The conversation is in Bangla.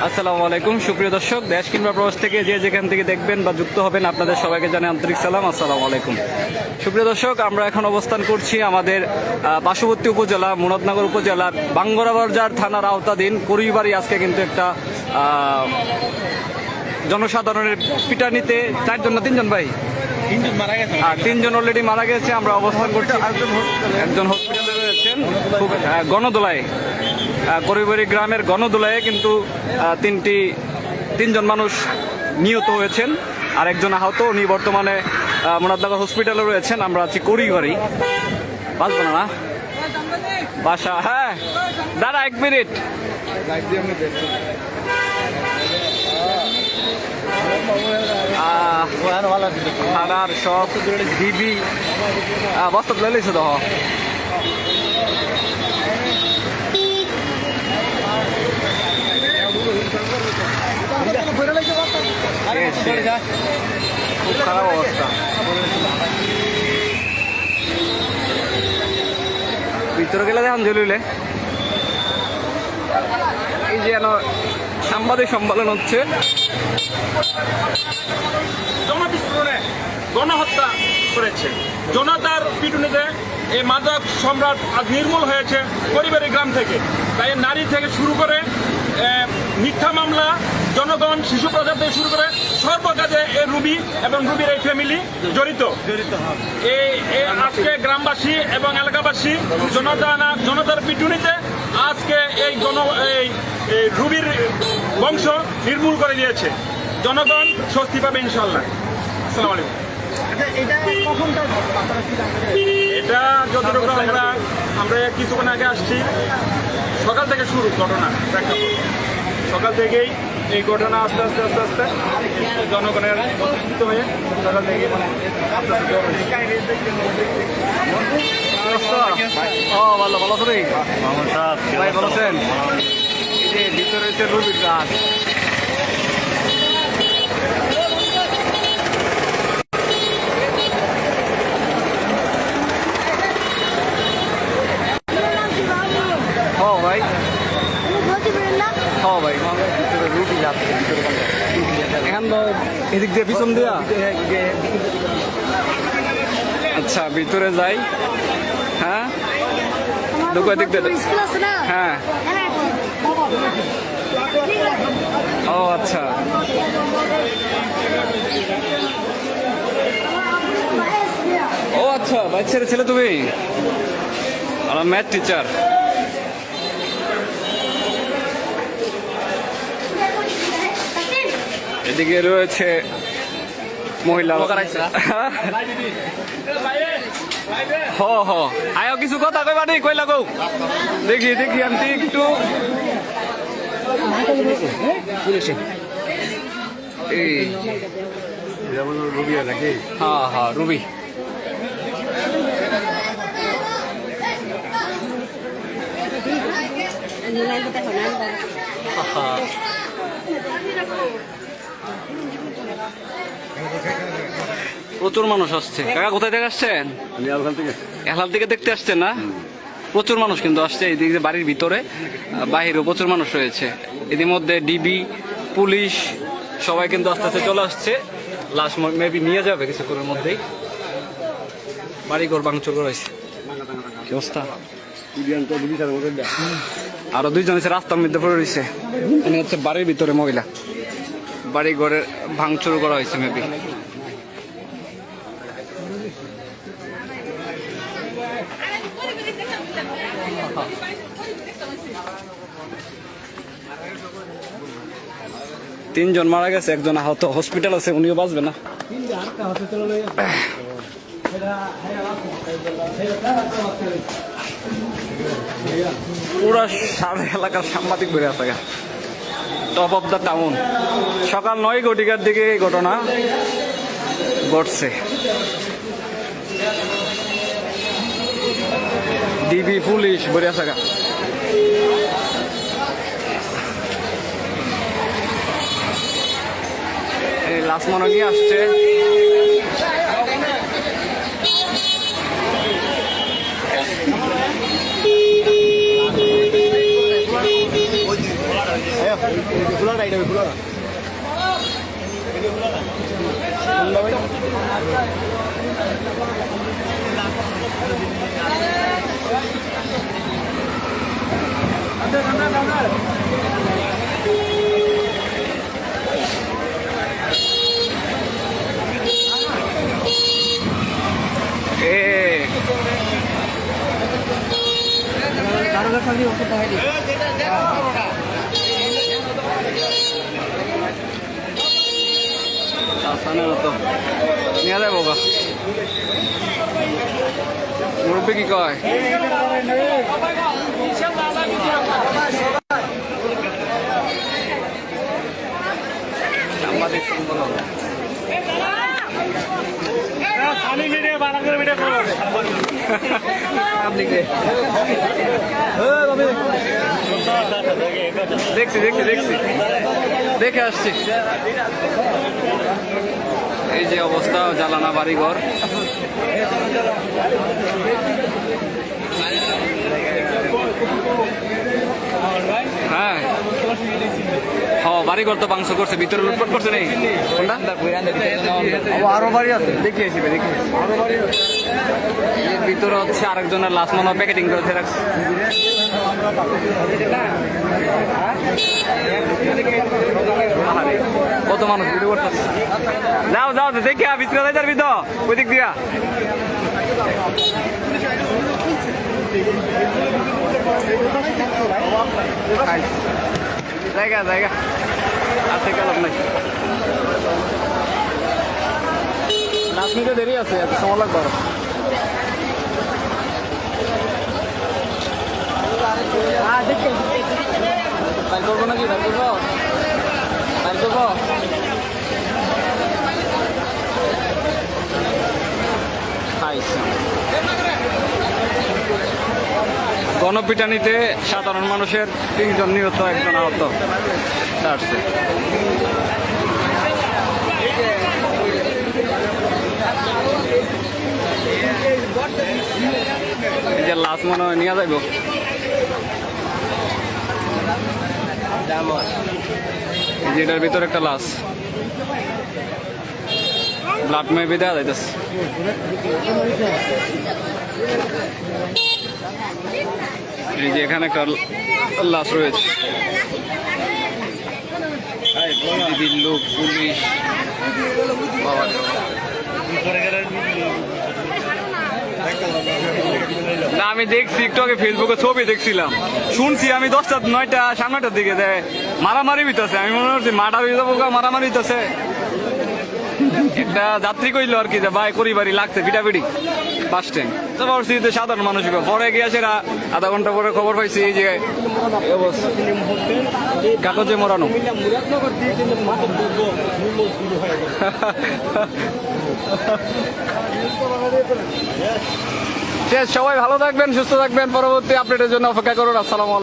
আসসালামু আলাইকুম সুপ্রিয় দর্শক, দেশ কিংবা প্রবাস থেকে যে যেখান থেকে দেখবেন বা যুক্ত হবেন আপনাদের সবাইকে জানাই আন্তরিক সালাম। আসসালামু আলাইকুম সুপ্রিয় দর্শক, আমরা এখন অবস্থান করছি আমাদের পার্শ্ববর্তী উপজেলা মুরাদনগর উপজেলার বাঙ্গরা বাজার থানার আওতাধীন কুড়িবাড়ি। আজকে কিন্তু একটা জনসাধারণের পিটানিতে 4 জন না 3 জন ভাই 3 জন অলরেডি মারা গেছে। আমরা অবস্থান করছি, একজন হসপিটালে রয়েছেন খুব গণদোলায়, কুড়িবাড়ি গ্রামের গণদোলায় কিন্তু 3 জন মানুষ নিহত হয়েছেন আর একজন আহত। উনি বর্তমানে মুরাদনগর হসপিটালে রয়েছেন। আমরা আছি কুড়িবাড়ি। বাঁচবো না বাসা, হ্যাঁ দাঁড়া 1 মিনিট। থানার সব ডিবি বস্তা তুলে লিখছে তো খুব খারাপ অবস্থা। ভিতরে গেলে দেখুন জলিলে এই যে সাংবাদিক সম্মেলন হচ্ছে। জনবিস্ফোরণে গণহত্যা করেছে, জনতার পিটুনিতে এই মাদক সম্রাট আজ নির্মূল হয়েছে কুড়িবাড়ি গ্রাম থেকে। তাই নারী থেকে শুরু করে মিথ্যা মামলা, জনগণ, শিশু প্রচার থেকে শুরু করে সর্বকাজে এই রুবি এবং রুবির এই ফ্যামিলি জড়িত। এই আজকে গ্রামবাসী এবং এলাকাবাসী জনতার পিটুনিতে আজকে এই রুবির বংশ নির্মূল করে দিয়েছে। জনগণ স্বস্তি পাবে ইনশাল্লাহ। আসসালামু আলাইকুম। এটা যতটুকু আমরা কিছুক্ষণ আগে আসছি, সকাল থেকে শুরু ঘটনা। সকাল থেকেই এই ঘটনা আস্তে আস্তে আস্তে আস্তে জনগণের উপস্থিত হয়ে সকাল থেকে ভালো ভালো করে ভাই বলেছেন। এই যে ভিতরে হচ্ছে রুবির গাছ, ভাই ভাই রুটি যাচ্ছে এখন তো এদিক দিয়ে পিছন দিয়া। আচ্ছা ভিতরে যাই। হ্যাঁ ঢুকো এদিক দিয়ে। হ্যাঁ ও আচ্ছা, ও আচ্ছা বাচ্চার ছেলে তুমি? আমার ম্যাথ টিচার। এদিকে রয়েছে মহিলা। হ হ আয়ো কিছু কথা কইবা নেই, কইলা গো দেখি দেখি আমি একটু হ্যাঁ হ্যাঁ রুবি। প্রচুর মানুষ আসছে। কাকা কোথায় থেকে আসছেন? এলাল থেকে দেখতে আসছেন না? প্রচুর মানুষ কিন্তু আসছে এইদিকে বাড়ির ভিতরে, বাহিরেও প্রচুর মানুষ রয়েছে। ইতিমধ্যে ডিবি, পুলিশ সবাই কিন্তু আস্তে আস্তে চলে আসছে। লাশ মেবি নিয়ে যাবে কিছুক্ষণের মধ্যেই। বাড়িঘর ভাঙচুর করেছে। কি অবস্থা? আরো 2 জন এসে রাস্তার মধ্যে পড়ে রয়েছে। উনি হচ্ছে বাড়ির ভিতরে মহিলা। বাড়ি ঘরে ভাঙচুর করা হয়েছে মেবি। তিনজন মারা গেছে, একজন আহত, হসপিটাল আছে, উনিও বাঁচবে না। পুরা সারা এলাকার সাংবাদিক বেড়ে আছে, টপ অফ দ্য টাউন। সকাল 9 ঘটিকার দিকে এই ঘটনা ঘটছে। ডিবি, পুলিশ বেড়ে আছে। এই লাশ মনে নিয়ে আসছে। নিয়ে যায় বাবা মুরব্বী কি কয় দেখছি দেখছি দেখছি দেখে আসছি এই যে অবস্থা জ্বালানা বাড়িঘর হ্যাঁ হ্যাঁ বাড়িঘর তো মাংস করছে ভিতরে লুটপাট করছে নেই কোনটা আরো বাড়ি আছে দেখে আসি দেখে আরো বাড়ি এর ভিতরে হচ্ছে আরেকজনের লাশ মনে হয় প্যাকেটিং করে রাখছে কত মানুষ ভিডিও করতেছে যাও যাও দেখে ভিতরে যাই যার ভিতর ওই দিক দিয়া জায়গা জায়গা আছে কেন নাই লাস্ট মিনিটে দেরি আছে এত সময় লাগবে বাইর করবো নাকি বাইর করবো বাইর করবো গণপিটানিতে সাধারণ মানুষের 3 জন নিহত 1 জন আহত আসছে এই যে লাশ মনে হয় নিয়ে যাইব যেটার ভিতরে একটা লাশ ব্লাড মেবি দেওয়া যাইতেছে এই যে এখানে একটা লাশ রয়েছে লোক পুলিশ না আমি দেখছি একটু আগে ফেসবুকে ছবি দেখছিলাম শুনছি আমি 10টা 9টা 9:30 দিকে দেয় মারামারি হইতেছে আমি মনে করছি মাঠা হয়ে যাবো মারামারি হইতেছে একটা যাত্রী কইলো আর কি যে ভাই করিবারি লাগছে পিটাপিটি বাস স্ট্যান্ড তো ভাবছি যে সাধারণ মানুষ পরে গিয়ে সেরা আধা ঘন্টা পরে খবর পাইছি এই যে কাগজে মরানো সবাই ভালো থাকবেন সুস্থ থাকবেন পরবর্তী আপডেটের জন্য অপেক্ষা করুন আসসালামু আলাইকুম।